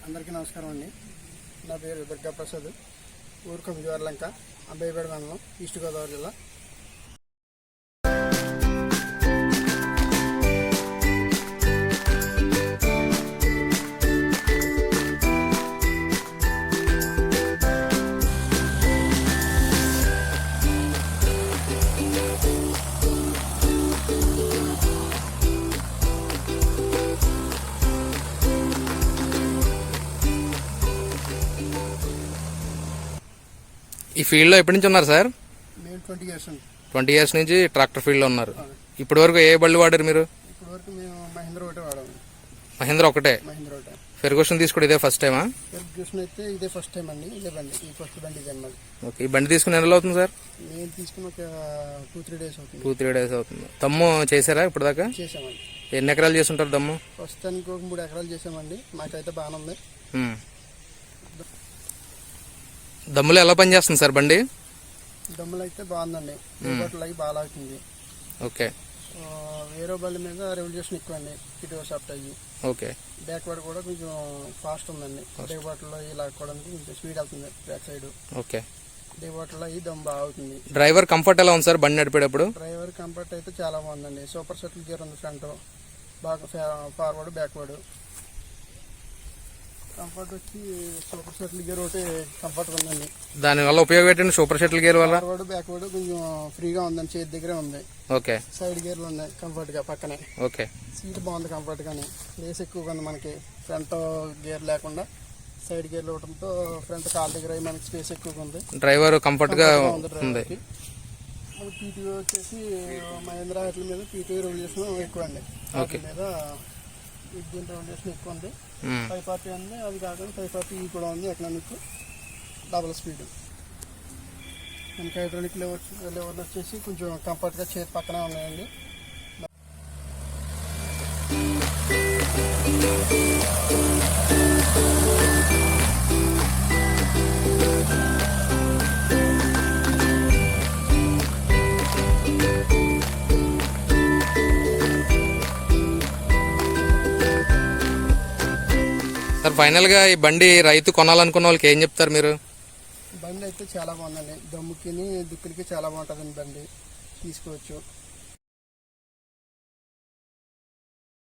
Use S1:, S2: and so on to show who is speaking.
S1: అందరికీ నమస్కారం అండి. నా పేరు దుర్గా ప్రసాద్. ఊరు కొమ్మిదివారలంక, అబ్బాయిపేట మండలం, ఈస్ట్ గోదావరి జిల్లా.
S2: ఈ ఫీల్డ్లో ఎప్పటి నుంచి ఉన్నారు సార్?
S1: మేము 20 years అండి.
S2: 20 years నుంచి ట్రాక్టర్ ఫీల్డ్లో ఉన్నారు. ఇప్పటి వరకు ఏ బళ్ళు వాడారు మీరు?
S1: ఇప్పటి వరకు మేము మహేంద్ర ఒకటే వాడాము.
S2: మహేంద్ర ఒకటే?
S1: మహేంద్ర ఒకటే.
S2: ఫెర్గూషన్ తీసుకోవడం ఇదే ఫస్ట్ టైమా?
S1: ఫెర్గూషన్ అయితే ఇదే ఫస్ట్ టైం అండి. ఇదే బండి, ఈ ఫస్ట్ బండి ఇదే అన్నది.
S2: ఓకే. ఈ బండి తీసుకుని ఎన్ని రోజులు అవుతుంది సార్?
S1: నేను తీసుకుని ఒక 2-3 days అవుతుంది.
S2: 2-3 days అవుతుంది. దమ్ము చేశారా ఇప్పుడు దాకా?
S1: చేసామండి.
S2: ఎన్ని ఎకరాలు చేస్తుంటారు దమ్ము?
S1: ప్రస్తుతానికి ఒక 3 ఎకరాలు చేసామండి. మాకైతే బాగానే ఉంది.
S2: దమ్ములు ఎలా పనిచేస్తుంది సార్ బండి?
S1: దమ్ములు అయితే బాగుందండి. దిగుబాట్లు అవి బాగా అవుతుంది.
S2: ఓకే.
S1: వేరే బళ్ళ మీద రెవల్యూషన్ ఎక్కువ అండి. ఇటు సాఫ్ట్ అయ్యి.
S2: ఓకే.
S1: బ్యాక్వర్డ్ కూడా కొంచెం ఫాస్ట్ ఉందండి. దిగుబాటులో ఇలా లాక్కోవడానికి కొంచెం స్పీడ్ అవుతుంది బ్యాక్ సైడ్.
S2: ఓకే.
S1: దిగుబాటులో అయ్యి దమ్ బాగా అవుతుంది.
S2: డ్రైవర్ కంఫర్ట్ ఎలా ఉంది సార్ బండి నడిపేటప్పుడు?
S1: డ్రైవర్ కంఫర్ట్ అయితే చాలా బాగుందండి. సూపర్ సెటిల్ గేర్ ఉంది ఫ్రంట్, బాగా ఫార్వర్డ్ బ్యాక్వర్డ్. కంఫర్ట్ వచ్చి సూపర్ షటిల్ గేర్ ఒకటి కంఫర్ట్ ఉందండి.
S2: దానివల్ల ఉపయోగం ఏంటండి సూపర్ షటిల్ గేర్ వల్ల?
S1: ఫార్వర్డ్ బ్యాక్వర్డ్ కొంచెం ఫ్రీగా ఉందండి. చేతి దగ్గరే ఉంది.
S2: ఓకే.
S1: సైడ్ గేర్లు ఉన్నాయి కంఫర్ట్ గా పక్కనే.
S2: ఓకే.
S1: సీట్ బాగుంది కంఫర్ట్ గానీ. ప్లేస్ ఎక్కువగా ఉంది మనకి. ఫ్రంట్ గేర్ లేకుండా సైడ్ గేర్లు ఇవ్వడంతో ఫ్రంట్ కాల్ దగ్గర మనకి స్పేస్ ఎక్కువగా ఉంది.
S2: డ్రైవర్ కంఫర్ట్ గా ఉంది.
S1: పీటీఓ వచ్చేసి మహేంద్ర వాటి మీద పీటీఓ రెవల్యూషన్ ఎక్కువ అండి. వాటి మీద దీని రెవల్యూషన్ ఎక్కువ ఉంది. 540 ఉంది. అది కాకుండా 540 కూడా ఉంది. Economic double speed. మనకి హైడ్రాలిక్ లెవెల్ వచ్చేసి కొంచెం కంఫర్ట్గా చేతి పక్కనే ఉన్నాయండి.
S2: సార్ ఫైనల్ గా ఈ బండి రైతు కొనాలనుకున్న వాళ్ళకి ఏం చెప్తారు మీరు?
S1: బండి అయితే చాలా బాగుందండి. దమ్ముకి దిక్కులకి చాలా బాగుంటుందండి. బండి తీసుకోవచ్చు.